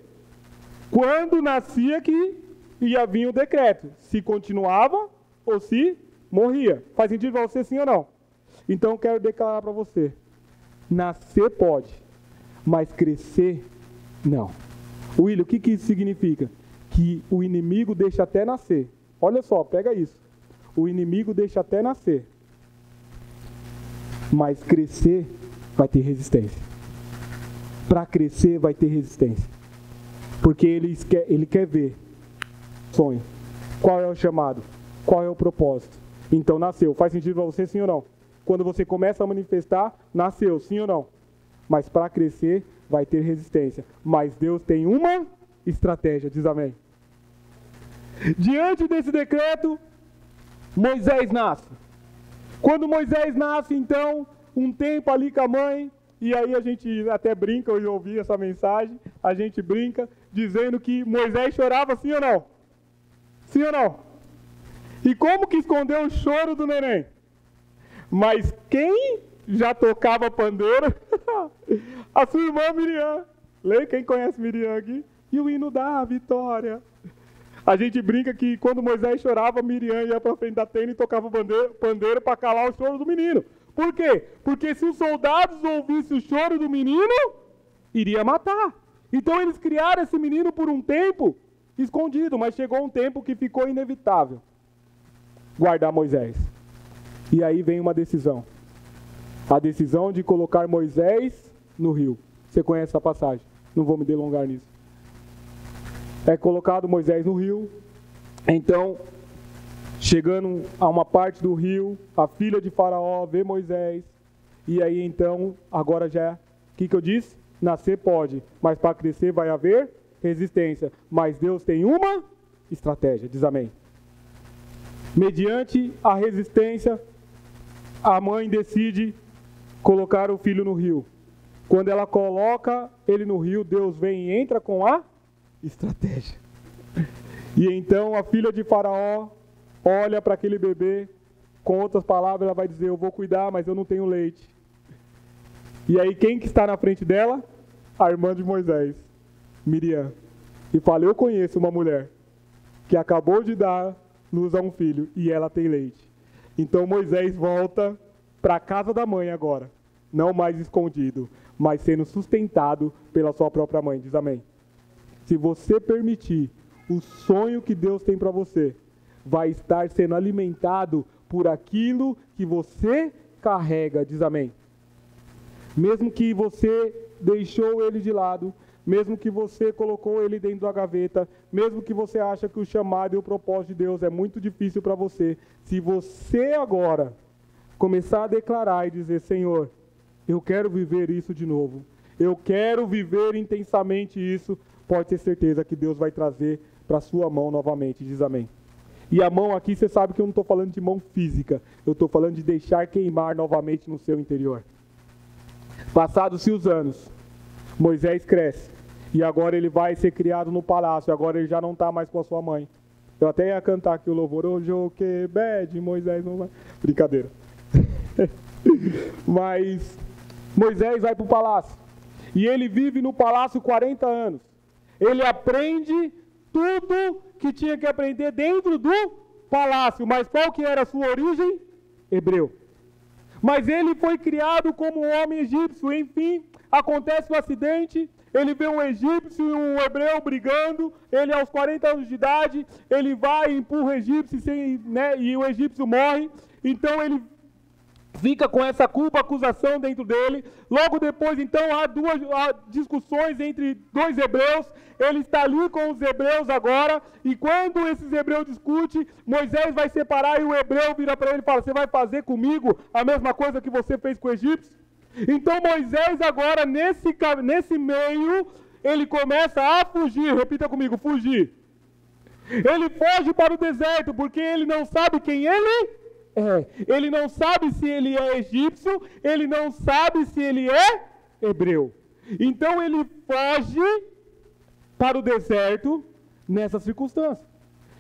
Quando nascia que ia vir o decreto. Se continuava ou se morria. Faz sentido para você, sim ou não? Então eu quero declarar para você. Nascer pode, mas crescer, não. William, o que isso significa? Que o inimigo deixa até nascer. Olha só, pega isso. O inimigo deixa até nascer. Mas crescer vai ter resistência. Para crescer vai ter resistência. Porque ele quer ver sonho. Qual é o chamado? Qual é o propósito? Então nasceu. Faz sentido para você, sim ou não? Quando você começa a manifestar, nasceu, sim ou não? Mas para crescer, vai ter resistência. Mas Deus tem uma estratégia, diz amém. Diante desse decreto, Moisés nasce. Quando Moisés nasce, então, um tempo ali com a mãe, e aí a gente até brinca, eu ouvi essa mensagem, a gente brinca, dizendo que Moisés chorava, sim ou não? Sim ou não? E como que escondeu o choro do neném? Mas quem já tocava pandeiro? A sua irmã Miriam. Leia, quem conhece Miriam aqui? E o hino da vitória. A gente brinca que quando Moisés chorava, Miriam ia para frente da tenda e tocava pandeiro para calar o choro do menino. Por quê? Porque se os soldados ouvissem o choro do menino, iria matar. Então eles criaram esse menino por um tempo escondido, mas chegou um tempo que ficou inevitável guardar Moisés. E aí vem uma decisão. A decisão de colocar Moisés no rio. Você conhece essa passagem? Não vou me delongar nisso. É colocado Moisés no rio. Então, chegando a uma parte do rio, a filha de Faraó vê Moisés. E aí então, agora já, o que eu disse? Nascer pode, mas para crescer vai haver resistência. Mas Deus tem uma estratégia, diz amém. Mediante a resistência, a mãe decide colocar o filho no rio. Quando ela coloca ele no rio, Deus vem e entra com a estratégia. E então a filha de Faraó olha para aquele bebê, com outras palavras ela vai dizer, eu vou cuidar, mas eu não tenho leite. E aí quem que está na frente dela? A irmã de Moisés, Miriam. E fala, eu conheço uma mulher que acabou de dar luz a um filho e ela tem leite. Então Moisés volta para a casa da mãe agora, não mais escondido, mas sendo sustentado pela sua própria mãe, diz amém. Se você permitir, o sonho que Deus tem para você vai estar sendo alimentado por aquilo que você carrega, diz amém. Mesmo que você deixou ele de lado, mesmo que você colocou ele dentro da gaveta, mesmo que você acha que o chamado e o propósito de Deus é muito difícil para você, se você agora começar a declarar e dizer, Senhor, eu quero viver isso de novo, eu quero viver intensamente isso, pode ter certeza que Deus vai trazer para a sua mão novamente, diz amém. E a mão aqui, você sabe que eu não estou falando de mão física, eu estou falando de deixar queimar novamente no seu interior. Passados-se os anos, Moisés cresce. E agora ele vai ser criado no palácio. Agora ele já não está mais com a sua mãe. Eu até ia cantar aqui o louvor. Hoje o que bede, Moisés não vai. Brincadeira. Mas Moisés vai para o palácio. E ele vive no palácio 40 anos. Ele aprende tudo que tinha que aprender dentro do palácio. Mas qual que era a sua origem? Hebreu. Mas ele foi criado como um homem egípcio. Enfim, acontece um acidente. Ele vê um egípcio e um hebreu brigando. Ele, aos 40 anos de idade, ele vai e empurra o egípcio, e o egípcio morre. Então ele fica com essa culpa, acusação dentro dele. Logo depois, então, há discussões entre dois hebreus. Ele está ali com os hebreus agora. E quando esses hebreus discutem, Moisés vai separar e o hebreu vira para ele e fala: você vai fazer comigo a mesma coisa que você fez com o egípcio? Então Moisés agora, nesse meio, ele começa a fugir. Repita comigo, fugir. Ele foge para o deserto, porque ele não sabe quem ele é. Ele não sabe se ele é egípcio, ele não sabe se ele é hebreu. Então ele foge para o deserto nessa circunstância.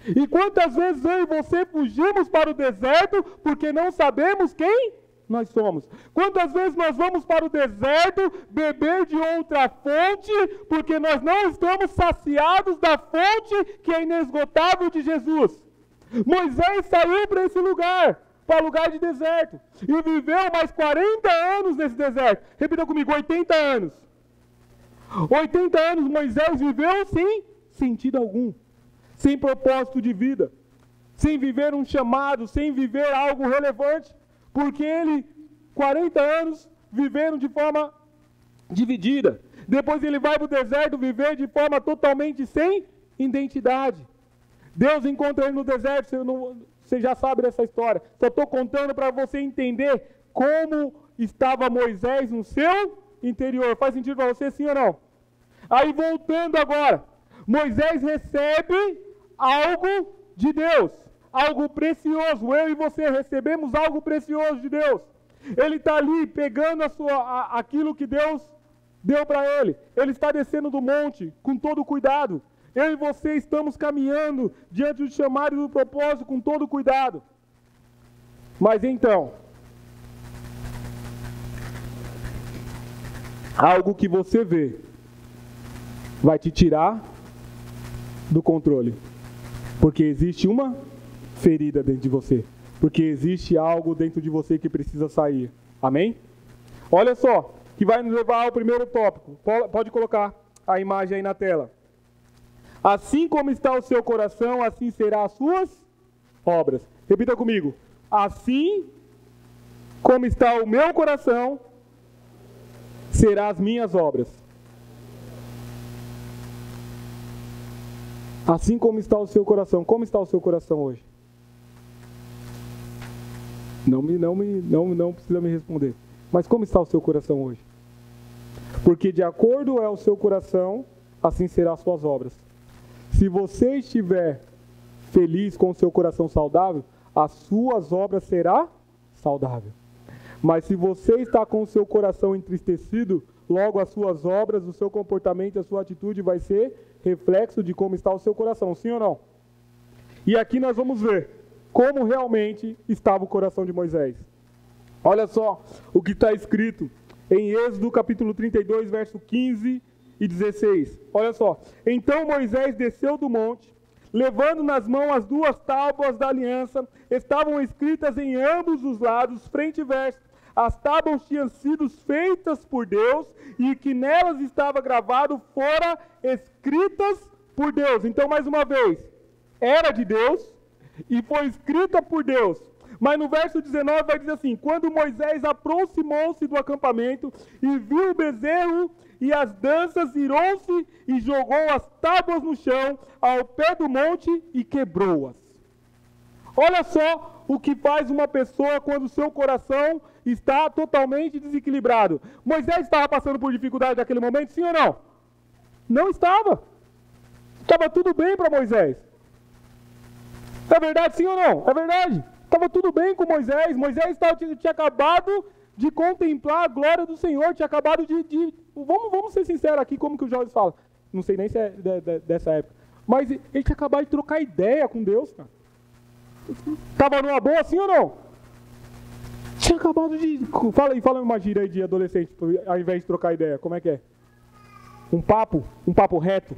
E quantas vezes eu e você fugimos para o deserto porque não sabemos quem nós somos? Quantas vezes nós vamos para o deserto beber de outra fonte porque nós não estamos saciados da fonte que é inesgotável de Jesus? Moisés saiu para esse lugar, para o lugar de deserto, e viveu mais 40 anos nesse deserto. Repita comigo, 80 anos. 80 anos Moisés viveu sem sentido algum, sem propósito de vida, sem viver um chamado, sem viver algo relevante. Porque ele, 40 anos, vivendo de forma dividida. Depois ele vai para o deserto viver de forma totalmente sem identidade. Deus encontra ele no deserto, você já sabe dessa história. Só estou contando para você entender como estava Moisés no seu interior. Faz sentido para você, sim ou não? Aí voltando agora, Moisés recebe algo de Deus. Algo precioso. Eu e você recebemos algo precioso de Deus. Ele está ali pegando aquilo que Deus deu para ele. Ele está descendo do monte com todo cuidado. Eu e você estamos caminhando diante do chamado e do propósito com todo cuidado. Mas então, algo que você vê vai te tirar do controle. Porque existe uma ferida dentro de você. Porque existe algo dentro de você que precisa sair. Amém? Olha só, que vai nos levar ao primeiro tópico. Pode colocar a imagem aí na tela. Assim como está o seu coração, assim serão as suas obras. Repita comigo. Assim como está o meu coração, serão as minhas obras. Assim como está o seu coração. Como está o seu coração hoje? Não precisa me responder. Mas como está o seu coração hoje? Porque de acordo é o seu coração, assim serão as suas obras. Se você estiver feliz com o seu coração saudável, as suas obras serão saudáveis. Mas se você está com o seu coração entristecido, logo as suas obras, o seu comportamento, a sua atitude vai ser reflexo de como está o seu coração, sim ou não? E aqui nós vamos ver como realmente estava o coração de Moisés. Olha só o que está escrito em Êxodo capítulo 32, verso 15 e 16. Olha só. Então Moisés desceu do monte, levando nas mãos as 2 tábuas da aliança, estavam escritas em ambos os lados, frente e verso. As tábuas tinham sido feitas por Deus e que nelas estava gravado fora escritas por Deus. Então, mais uma vez, era de Deus e foi escrita por Deus. Mas no verso 19 vai dizer assim: quando Moisés aproximou-se do acampamento e viu o bezerro e as danças, irou-se e jogou as tábuas no chão ao pé do monte e quebrou-as. Olha só o que faz uma pessoa quando o seu coração está totalmente desequilibrado. Moisés estava passando por dificuldade naquele momento, sim ou não? Não estava. Estava tudo bem para Moisés. É verdade, sim ou não? É verdade. Estava tudo bem com Moisés. Moisés tinha acabado de contemplar a glória do Senhor, tinha acabado vamos ser sinceros aqui, como que o Jorge fala, não sei nem se é dessa época, mas ele tinha acabado de trocar ideia com Deus, cara. Estava numa boa assim ou não? Tinha acabado de... Fala uma gíria aí de adolescente, ao invés de trocar ideia, como é que é? Um papo reto.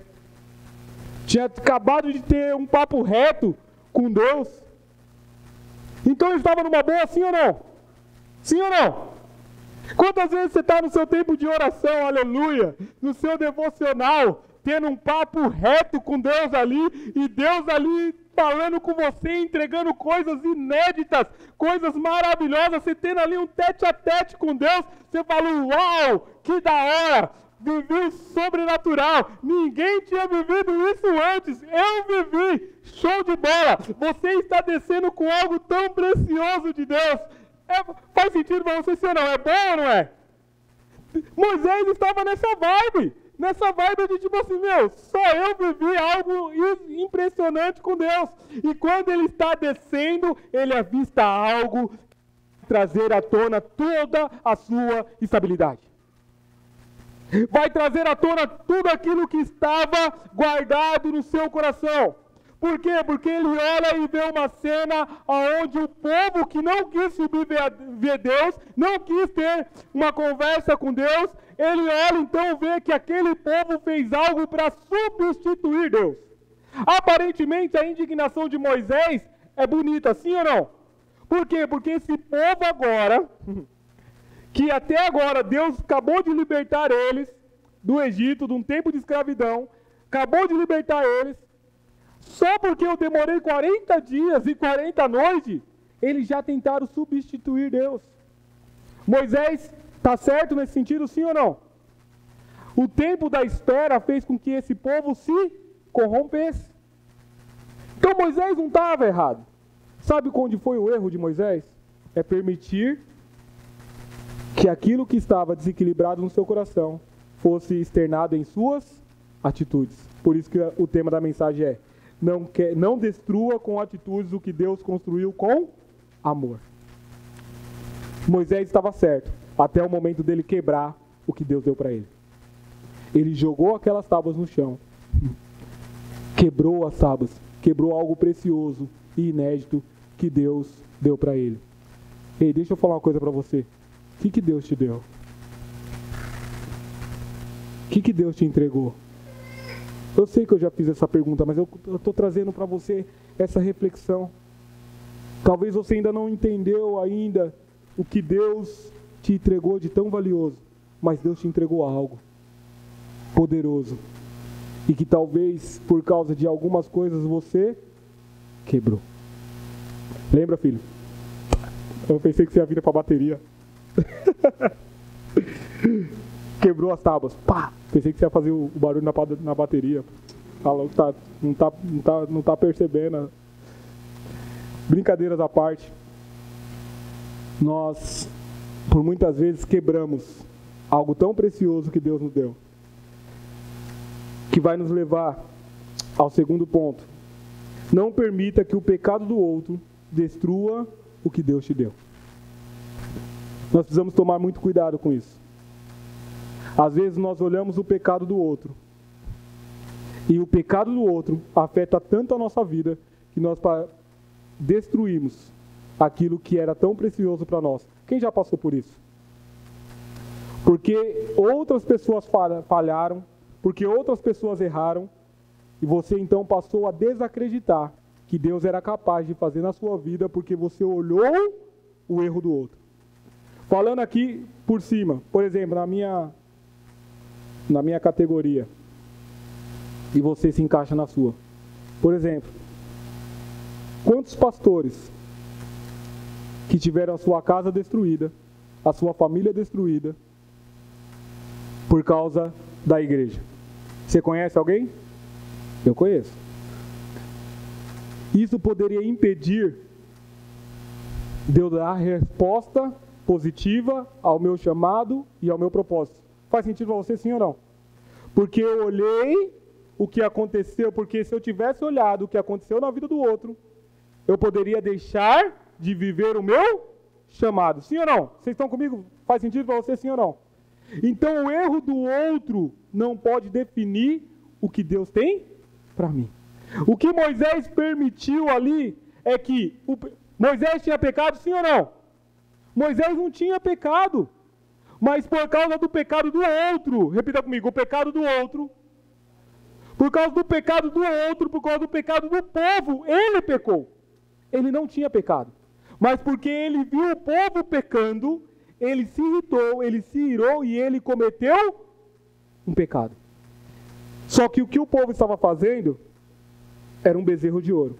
Tinha acabado de ter um papo reto com Deus. Então ele estava numa boa, sim ou não? Sim ou não? Quantas vezes você está no seu tempo de oração, aleluia, no seu devocional, tendo um papo reto com Deus ali, e Deus ali falando com você, entregando coisas inéditas, coisas maravilhosas, você tendo ali um tete a tete com Deus, você fala, uau, que da hora, vivi o sobrenatural, ninguém tinha vivido isso antes, eu vivi, show de bola, você está descendo com algo tão precioso de Deus, faz sentido para você, sim ou não? É bom ou não é? Moisés estava nessa vibe de tipo assim, só eu vivi algo impressionante com Deus. E quando ele está descendo, ele avista algo trazer à tona toda a sua estabilidade. Vai trazer à tona tudo aquilo que estava guardado no seu coração. Por quê? Porque ele olha e vê uma cena onde o povo que não quis subir ver Deus, não quis ter uma conversa com Deus, ele olha então e vê que aquele povo fez algo para substituir Deus. Aparentemente a indignação de Moisés é bonita, sim ou não? Por quê? Porque esse povo agora, que até agora Deus acabou de libertar eles do Egito, de um tempo de escravidão, acabou de libertar eles, só porque eu demorei 40 dias e 40 noites, eles já tentaram substituir Deus. Moisés está certo nesse sentido, sim ou não? O tempo da espera fez com que esse povo se corrompesse. Então Moisés não estava errado. Sabe onde foi o erro de Moisés? É permitir que aquilo que estava desequilibrado no seu coração fosse externado em suas atitudes. Por isso que o tema da mensagem é: não destrua com atitudes o que Deus construiu com amor. Moisés estava certo, até o momento dele quebrar o que Deus deu para ele. Ele jogou aquelas tábuas no chão, quebrou as tábuas, quebrou algo precioso e inédito que Deus deu para ele. Ei, deixa eu falar uma coisa para você. O que Deus te deu? O que Deus te entregou? Eu sei que eu já fiz essa pergunta, mas eu estou trazendo para você essa reflexão. Talvez você ainda não entendeu ainda o que Deus te entregou de tão valioso, mas Deus te entregou algo poderoso e que talvez por causa de algumas coisas você quebrou. Lembra, filho? Eu pensei que você ia vir para a bateria. Quebrou as tábuas. Pá! Pensei que você ia fazer o barulho na bateria. Falou que não tá percebendo. Brincadeiras à parte. Nós, por muitas vezes, quebramos algo tão precioso que Deus nos deu. Que vai nos levar ao segundo ponto. Não permita que o pecado do outro destrua o que Deus te deu. Nós precisamos tomar muito cuidado com isso. Às vezes nós olhamos o pecado do outro, e o pecado do outro afeta tanto a nossa vida, que nós destruímos aquilo que era tão precioso para nós. Quem já passou por isso? Porque outras pessoas falharam, porque outras pessoas erraram, e você então passou a desacreditar que Deus era capaz de fazer na sua vida, porque você olhou o erro do outro. Falando aqui por cima, por exemplo, na minha categoria, e você se encaixa na sua. Por exemplo, quantos pastores que tiveram a sua casa destruída, a sua família destruída, por causa da igreja? Você conhece alguém? Eu conheço. Isso poderia impedir de eu dar a resposta positiva ao meu chamado e ao meu propósito. Faz sentido para você, sim ou não? Porque eu olhei o que aconteceu, porque se eu tivesse olhado o que aconteceu na vida do outro, eu poderia deixar de viver o meu chamado. Sim ou não? Vocês estão comigo? Faz sentido para você, sim ou não? Então o erro do outro não pode definir o que Deus tem para mim. O que Moisés permitiu ali é que Moisés tinha pecado, sim ou não? Moisés não tinha pecado, mas por causa do pecado do outro, repita comigo, o pecado do outro, por causa do pecado do outro, por causa do pecado do povo, ele pecou. Ele não tinha pecado, mas porque ele viu o povo pecando, ele se irritou, ele se irou e ele cometeu um pecado. Só que o que o povo estava fazendo era um bezerro de ouro.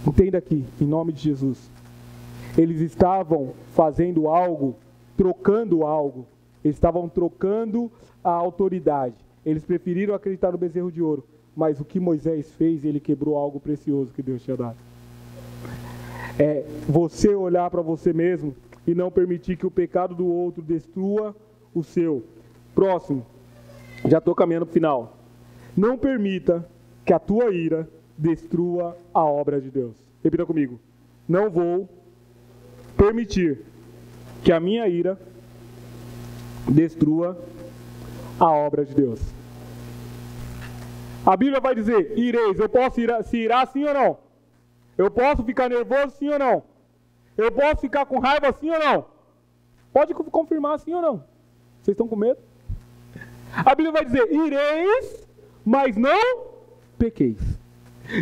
Entenda aqui, em nome de Jesus. Eles estavam fazendo algo, trocando algo. Eles estavam trocando a autoridade. Eles preferiram acreditar no bezerro de ouro. Mas o que Moisés fez, ele quebrou algo precioso que Deus tinha dado. É você olhar para você mesmo e não permitir que o pecado do outro destrua o seu. Próximo. Já estou caminhando para o final. Não permita que a tua ira destrua a obra de Deus. Repita comigo. Não vou permitir que a minha ira destrua a obra de Deus. A Bíblia vai dizer, ireis, eu posso se irar sim ou não? Eu posso ficar nervoso sim ou não? Eu posso ficar com raiva sim ou não? Pode confirmar sim ou não? Vocês estão com medo? A Bíblia vai dizer, ireis, mas não pequeis.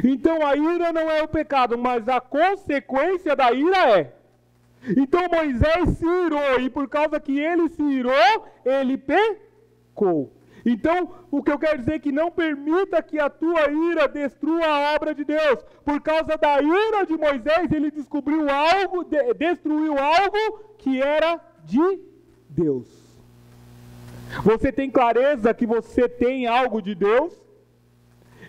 Então a ira não é o pecado, mas a consequência da ira é. Então Moisés se irou, e por causa que ele se irou, ele pecou. Então, o que eu quero dizer é que não permita que a tua ira destrua a obra de Deus. Por causa da ira de Moisés, ele descobriu algo, destruiu algo que era de Deus. Você tem clareza que você tem algo de Deus?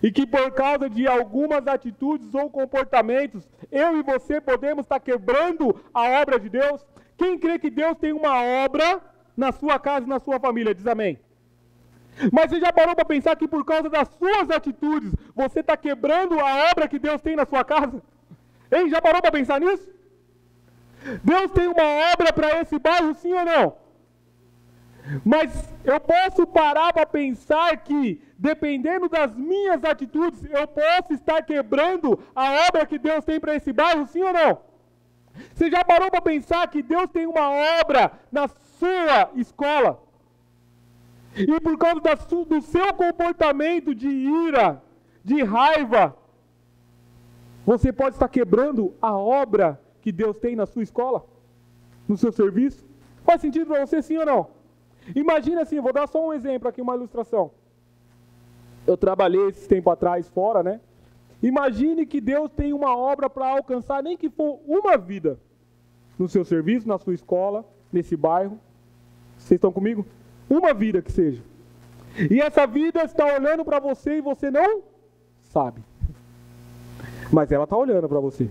E que por causa de algumas atitudes ou comportamentos, eu e você podemos estar quebrando a obra de Deus? Quem crê que Deus tem uma obra na sua casa e na sua família? Diz amém. Mas você já parou para pensar que por causa das suas atitudes, você está quebrando a obra que Deus tem na sua casa? Hein? Já parou para pensar nisso? Deus tem uma obra para esse bairro, sim ou não? Mas eu posso parar para pensar que, dependendo das minhas atitudes, eu posso estar quebrando a obra que Deus tem para esse bairro, sim ou não? Você já parou para pensar que Deus tem uma obra na sua escola? E por causa do seu comportamento de ira, de raiva, você pode estar quebrando a obra que Deus tem na sua escola? No seu serviço? Faz sentido para você, sim ou não? Imagina assim, vou dar só um exemplo aqui, uma ilustração. Eu trabalhei esse tempo atrás fora, né? Imagine que Deus tem uma obra para alcançar, nem que for uma vida, no seu serviço, na sua escola, nesse bairro. Vocês estão comigo? Uma vida que seja. E essa vida está olhando para você e você não sabe. Mas ela está olhando para você.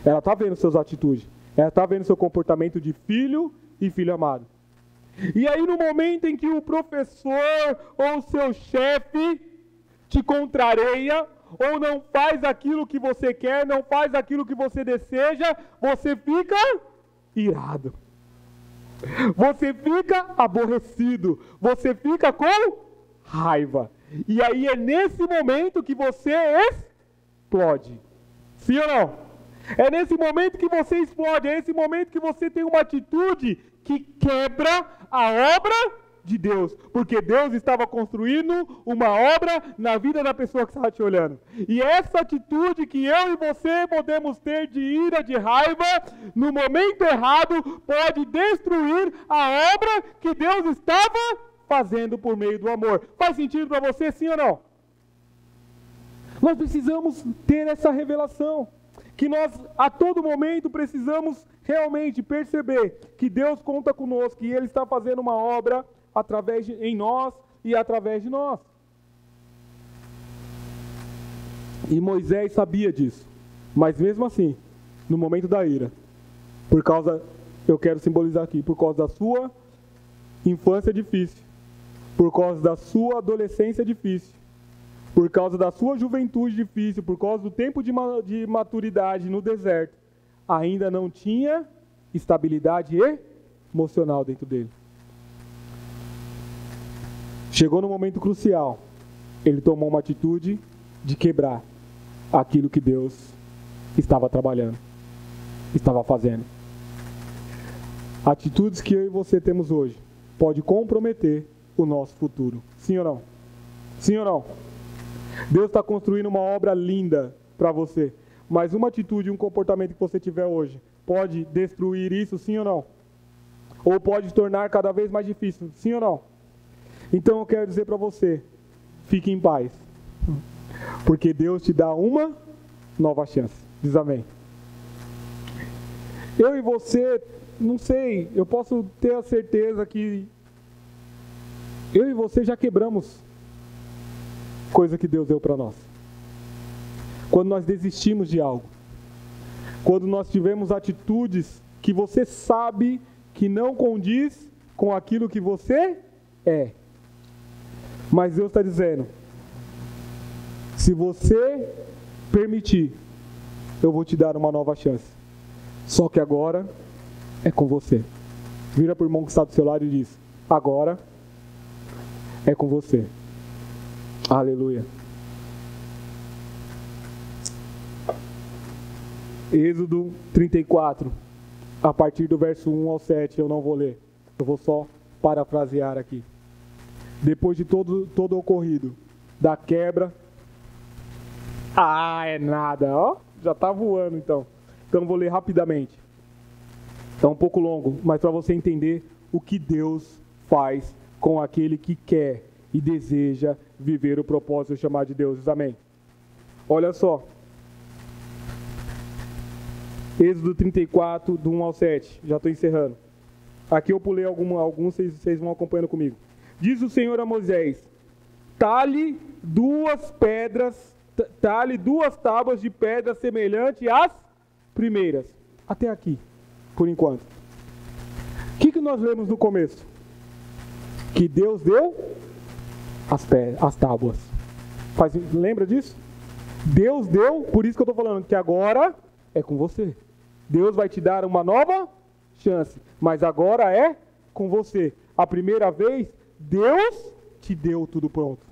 Ela está vendo suas atitudes. Ela está vendo seu comportamento de filho e filho amado. E aí no momento em que o professor ou o seu chefe te contraria, ou não faz aquilo que você quer, não faz aquilo que você deseja, você fica irado. Você fica aborrecido. Você fica com raiva. E aí é nesse momento que você explode. Sim ou não? É nesse momento que você explode. É nesse momento que você tem uma atitude que quebra a obra de Deus. Porque Deus estava construindo uma obra na vida da pessoa que estava te olhando. E essa atitude que eu e você podemos ter de ira, de raiva, no momento errado, pode destruir a obra que Deus estava fazendo por meio do amor. Faz sentido para você, sim ou não? Nós precisamos ter essa revelação. Que nós, a todo momento, precisamos realmente perceber que Deus conta conosco, que Ele está fazendo uma obra em nós e através de nós. E Moisés sabia disso. Mas mesmo assim, no momento da ira, eu quero simbolizar aqui, por causa da sua infância difícil, por causa da sua adolescência difícil, por causa da sua juventude difícil, por causa do tempo de maturidade no deserto, ainda não tinha estabilidade emocional dentro dele. Chegou no momento crucial, ele tomou uma atitude de quebrar aquilo que Deus estava trabalhando, estava fazendo. Atitudes que eu e você temos hoje pode comprometer o nosso futuro. Sim ou não? Sim ou não? Deus está construindo uma obra linda para você, mas uma atitude, um comportamento que você tiver hoje pode destruir isso, sim ou não? Ou pode tornar cada vez mais difícil, sim ou não? Então eu quero dizer para você, fique em paz, porque Deus te dá uma nova chance. Diz amém. Eu e você, não sei, eu posso ter a certeza que eu e você já quebramos coisa que Deus deu para nós. Quando nós desistimos de algo, quando nós tivemos atitudes que você sabe que não condiz com aquilo que você é. Mas Deus está dizendo, se você permitir, eu vou te dar uma nova chance. Só que agora é com você. Vira para o irmão que está do seu lado e diz, agora é com você. Aleluia. Êxodo 34, a partir do verso 1 ao 7, eu não vou ler. Eu vou só parafrasear aqui. Depois de todo o ocorrido, da quebra... é nada, ó. Já está voando então. Então vou ler rapidamente. Está um pouco longo, mas para você entender o que Deus faz com aquele que quer e deseja viver o propósito chamado de Deus. Amém. Olha só. Êxodo 34, do 1 ao 7. Já estou encerrando. Aqui eu pulei alguns, vocês vão acompanhando comigo. Diz o Senhor a Moisés, talhe duas tábuas de pedra semelhante às primeiras. Até aqui, por enquanto. O que nós lemos no começo? Que Deus deu as tábuas. Lembra disso? Deus deu, por isso que eu estou falando que agora é com você. Deus vai te dar uma nova chance, mas agora é com você. A primeira vez, Deus te deu tudo pronto.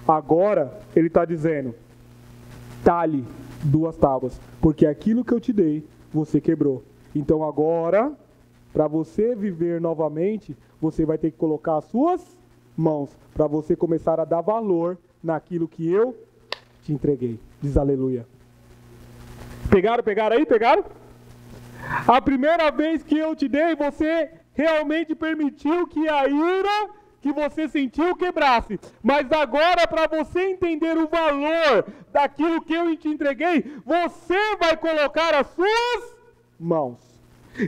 Agora, Ele está dizendo, talhe duas tábuas, porque aquilo que eu te dei, você quebrou. Então agora, para você viver novamente, você vai ter que colocar as suas mãos, para você começar a dar valor naquilo que eu te entreguei. Diz aleluia. Pegaram aí? Pegaram? A primeira vez que eu te dei, você realmente permitiu que a ira que você sentiu quebrasse. Mas agora, para você entender o valor daquilo que eu te entreguei, você vai colocar as suas mãos.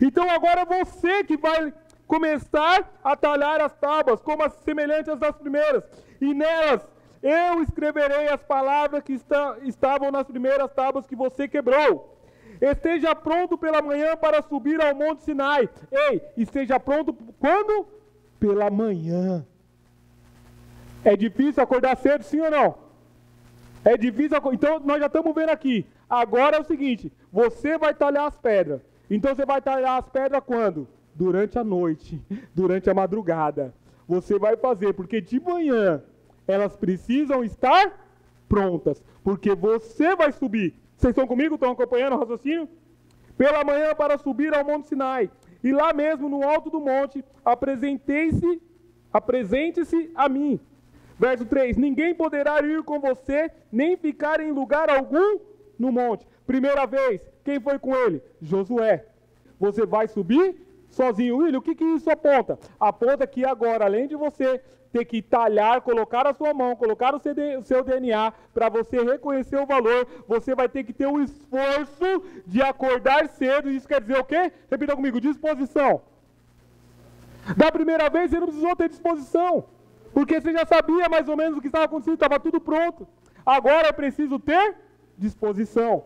Então agora é você que vai começar a talhar as tábuas, como as semelhantes às das primeiras. E nelas eu escreverei as palavras que estavam nas primeiras tábuas que você quebrou. Esteja pronto pela manhã para subir ao Monte Sinai. Ei, esteja pronto quando? Pela manhã. É difícil acordar cedo, sim ou não? É difícil acordar. Então nós já estamos vendo aqui. Agora é o seguinte, você vai talhar as pedras. Então você vai talhar as pedras quando? Durante a noite, durante a madrugada. Você vai fazer, porque de manhã elas precisam estar prontas, porque você vai subir. Vocês estão comigo? Estão acompanhando o raciocínio? Pela manhã para subir ao Monte Sinai. E lá mesmo, no alto do monte, apresente-se a mim. Verso 3. Ninguém poderá ir com você, nem ficar em lugar algum no monte. Primeira vez, quem foi com ele? Josué. Você vai subir sozinho. William, o que isso aponta? Aponta que agora, além de você ter que talhar, colocar a sua mão, colocar o seu DNA, para você reconhecer o valor, você vai ter que ter um esforço de acordar cedo. Isso quer dizer o quê? Repita comigo, disposição. Da primeira vez você não precisou ter disposição, porque você já sabia mais ou menos o que estava acontecendo, estava tudo pronto. Agora é preciso ter disposição.